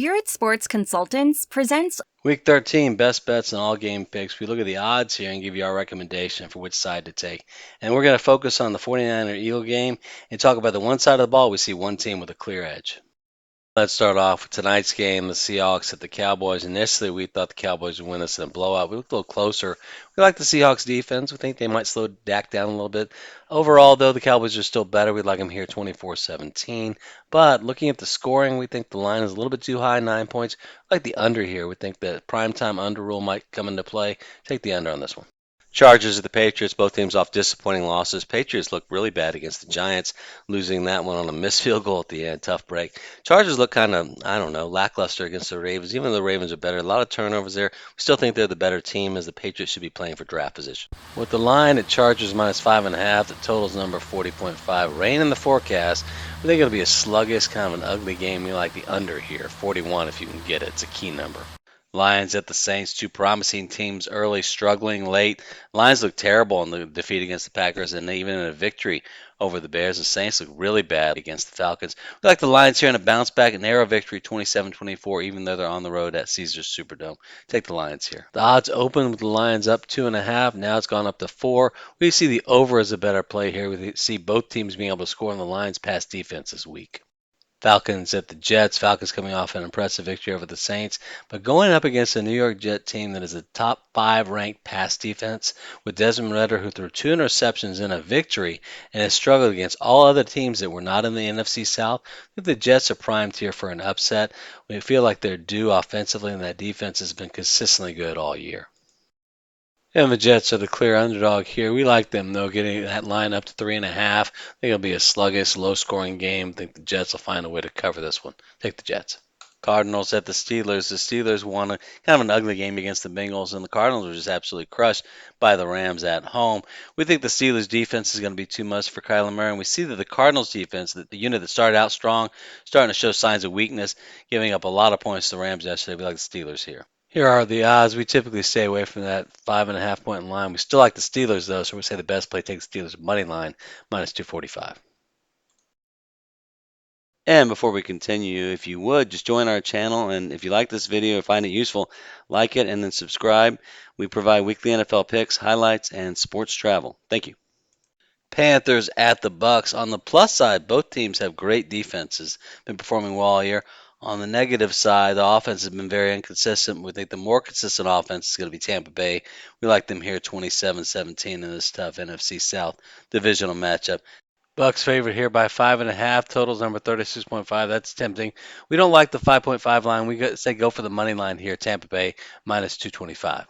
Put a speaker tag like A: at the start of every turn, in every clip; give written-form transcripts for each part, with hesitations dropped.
A: Spirit Sports Consultants presents
B: Week 13, best bets and all game picks. We look at the odds here and give you our recommendation for which side to take. And we're going to focus on the 49er Eagle game and talk about the one side of the ball. We see one team with a clear edge. Let's start off with tonight's game, the Seahawks at the Cowboys. Initially, we thought the Cowboys would win this in a blowout. We looked a little closer. We like the Seahawks defense. We think they might slow Dak down a little bit. Overall, though, the Cowboys are still better. We'd like them here 24-17. But looking at the scoring, we think the line is a little bit too high, 9 points. We like the under here. We think the primetime under rule might come into play. Take the under on this one. Chargers at the Patriots, both teams off disappointing losses. Patriots look really bad against the Giants, losing that one on a missed field goal at the end. Tough break. Chargers look kind of, lackluster against the Ravens. Even though the Ravens are better, a lot of turnovers there. We still think they're the better team, as the Patriots should be playing for draft position. With the line at Chargers -5.5, the total's number 40.5. Rain in the forecast. I think it'll be a sluggish, kind of an ugly game. We like the under here, 41 if you can get it. It's a key number. Lions at the Saints, two promising teams early, struggling late. Lions look terrible in the defeat against the Packers, and even in a victory over the Bears. The Saints look really bad against the Falcons. We like the Lions here in a bounce back, a narrow victory, 27-24, even though they're on the road at Caesars Superdome. Take the Lions here. The odds open with the Lions up 2.5. Now it's gone up to 4. We see the over as a better play here. We see both teams being able to score on the Lions' pass defense this week. Falcons at the Jets. Falcons coming off an impressive victory over the Saints, but going up against a New York Jet team that is a top 5 ranked pass defense with Desmond Ridder, who threw 2 interceptions in a victory and has struggled against all other teams that were not in the NFC South. I think the Jets are primed here for an upset. We feel like they're due offensively, and that defense has been consistently good all year. And the Jets are the clear underdog here. We like them, though, getting that line up to 3.5. I think it'll be a sluggish, low-scoring game. I think the Jets will find a way to cover this one. Take the Jets. Cardinals at the Steelers. The Steelers won kind of an ugly game against the Bengals, and the Cardinals were just absolutely crushed by the Rams at home. We think the Steelers' defense is going to be too much for Kyler Murray, and we see that the Cardinals' defense, the unit that started out strong, starting to show signs of weakness, giving up a lot of points to the Rams yesterday. We like the Steelers here. Here are the odds. We typically stay away from that 5.5 point line. We still like the Steelers, though, so we say the best play takes Steelers money line -245. And before we continue, if you would, just join our channel. And if you like this video or find it useful, like it and then subscribe. We provide weekly NFL picks, highlights, and sports travel. Thank you. Panthers at the Bucks. On the plus side, both teams have great defenses, been performing well all year. On the negative side, the offense has been very inconsistent. We think the more consistent offense is going to be Tampa Bay. We like them here 27-17 in this tough NFC South divisional matchup. Bucks favorite here by 5.5. Totals number 36.5. That's tempting. We don't like the 5.5 line. We say go for the money line here. Tampa Bay -225.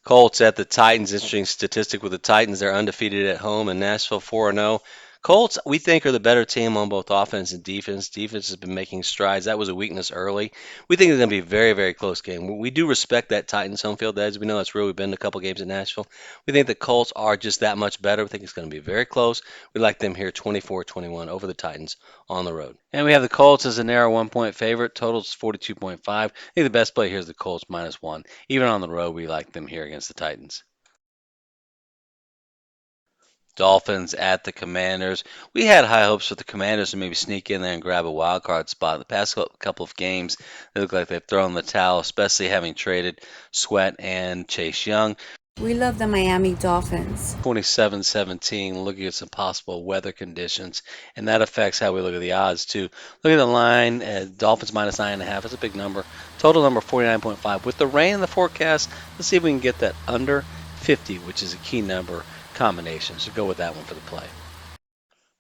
B: Colts at the Titans. Interesting statistic with the Titans. They're undefeated at home, and Nashville 4-0. Colts, we think, are the better team on both offense and defense. Defense has been making strides. That was a weakness early. We think it's going to be a very, very close game. We do respect that Titans home field edge. We know that's real. We've been to a couple games in Nashville. We think the Colts are just that much better. We think it's going to be very close. We like them here 24-21 over the Titans on the road. And we have the Colts as a narrow 1-point favorite. Totals 42.5. I think the best play here is the Colts -1. Even on the road, we like them here against the Titans. Dolphins at the Commanders. We had high hopes for the Commanders to maybe sneak in there and grab a wild card spot. The past couple of games, they look like they've thrown the towel, especially having traded Sweat and Chase Young.
C: We love the Miami Dolphins.
B: 27-17, looking at some possible weather conditions, and that affects how we look at the odds too. Look at the line, Dolphins -9.5. That's a big number. Total number 49.5. With the rain in the forecast, let's see if we can get that under 50, which is a key number combination. So go with that one for the play.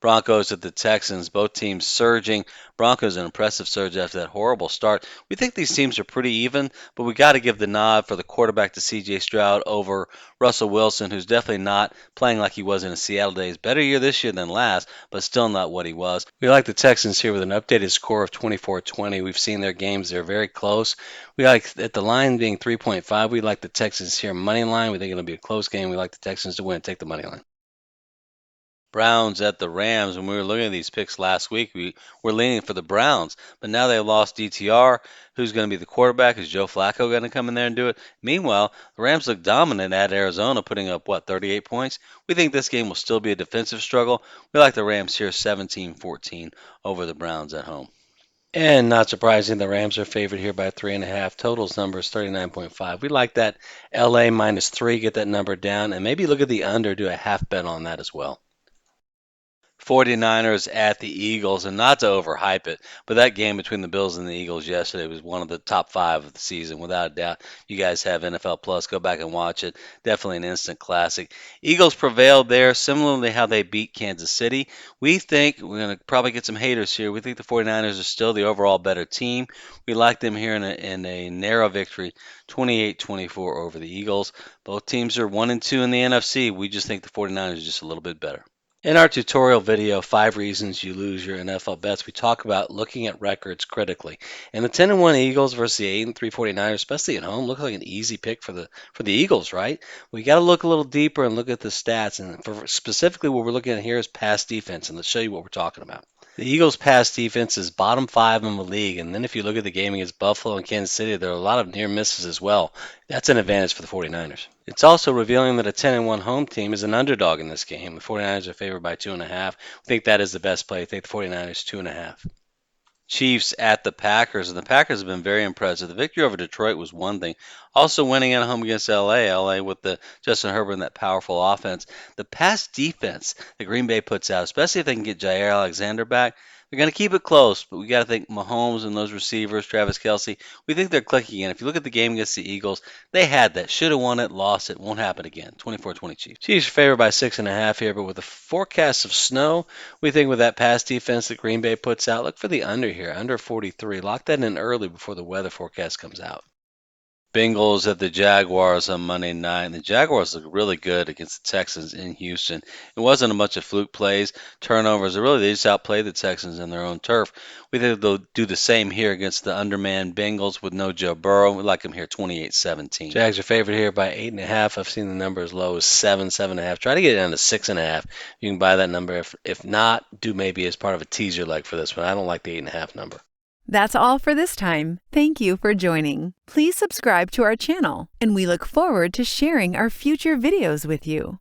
B: Broncos at the Texans, both teams surging. Broncos an impressive surge after that horrible start. We think these teams are pretty even, but we got to give the nod for the quarterback to C.J. Stroud over Russell Wilson, who's definitely not playing like he was in his Seattle days. Better year this year than last, but still not what he was. We like the Texans here with an updated score of 24-20. We've seen their games. They're very close. We like, at the line being 3.5, we like the Texans here money line. We think it'll be a close game. We like the Texans to win. Take the money line. Browns at the Rams. When we were looking at these picks last week, we were leaning for the Browns, but now they lost DTR. Who's going to be the quarterback? Is Joe Flacco going to come in there and do it? Meanwhile, the Rams look dominant at Arizona, putting up, 38 points? We think this game will still be a defensive struggle. We like the Rams here 17-14 over the Browns at home. And not surprising, the Rams are favored here by 3.5. Totals number is 39.5. We like that LA -3, get that number down, and maybe look at the under, do a half bet on that as well. 49ers at the Eagles, and not to overhype it, but that game between the Bills and the Eagles yesterday was one of the top 5 of the season, without a doubt. You guys have NFL Plus, go back and watch it. Definitely an instant classic. Eagles prevailed there, similarly how they beat Kansas City. We think we're going to probably get some haters here. We think the 49ers are still the overall better team. We like them here in a narrow victory, 28-24 over the Eagles. Both teams are 1-2 in the NFC. We just think the 49ers are just a little bit better. In our tutorial video, 5 Reasons You Lose Your NFL Bets, we talk about looking at records critically. And the 10-1 Eagles versus the 8-3 49ers, especially at home, looks like an easy pick for the Eagles, right? We got to look a little deeper and look at the stats. And specifically what we're looking at here is pass defense. And let's show you what we're talking about. The Eagles' pass defense is bottom 5 in the league. And then if you look at the game against Buffalo and Kansas City, there are a lot of near misses as well. That's an advantage for the 49ers. It's also revealing that a 10-1 home team is an underdog in this game. The 49ers are favored by 2.5. We think that is the best play. I think the 49ers 2.5. Chiefs at the Packers, and the Packers have been very impressive. The victory over Detroit was one thing. Also winning at home against LA with the Justin Herbert and that powerful offense. The pass defense that Green Bay puts out, especially if they can get Jair Alexander back, they're going to keep it close, but we got to think Mahomes and those receivers, Travis Kelce, we think they're clicking in. If you look at the game against the Eagles, they had that. Should have won it, lost it. Won't happen again. 24-20 Chiefs. Chiefs are favored by 6.5 here, but with the forecast of snow, we think with that pass defense that Green Bay puts out, look for the under here, under 43. Lock that in early before the weather forecast comes out. Bengals at the Jaguars on Monday night. And the Jaguars look really good against the Texans in Houston. It wasn't a bunch of fluke plays, turnovers. They just outplayed the Texans in their own turf. We think they'll do the same here against the undermanned Bengals with no Joe Burrow. We like them here 28-17. Jags are favored here by 8.5. I've seen the number as low as 7.5. Try to get it down to 6.5. You can buy that number. If not, do maybe as part of a teaser leg for this one. I don't like the 8.5 number.
D: That's all for this time. Thank you for joining. Please subscribe to our channel, and we look forward to sharing our future videos with you.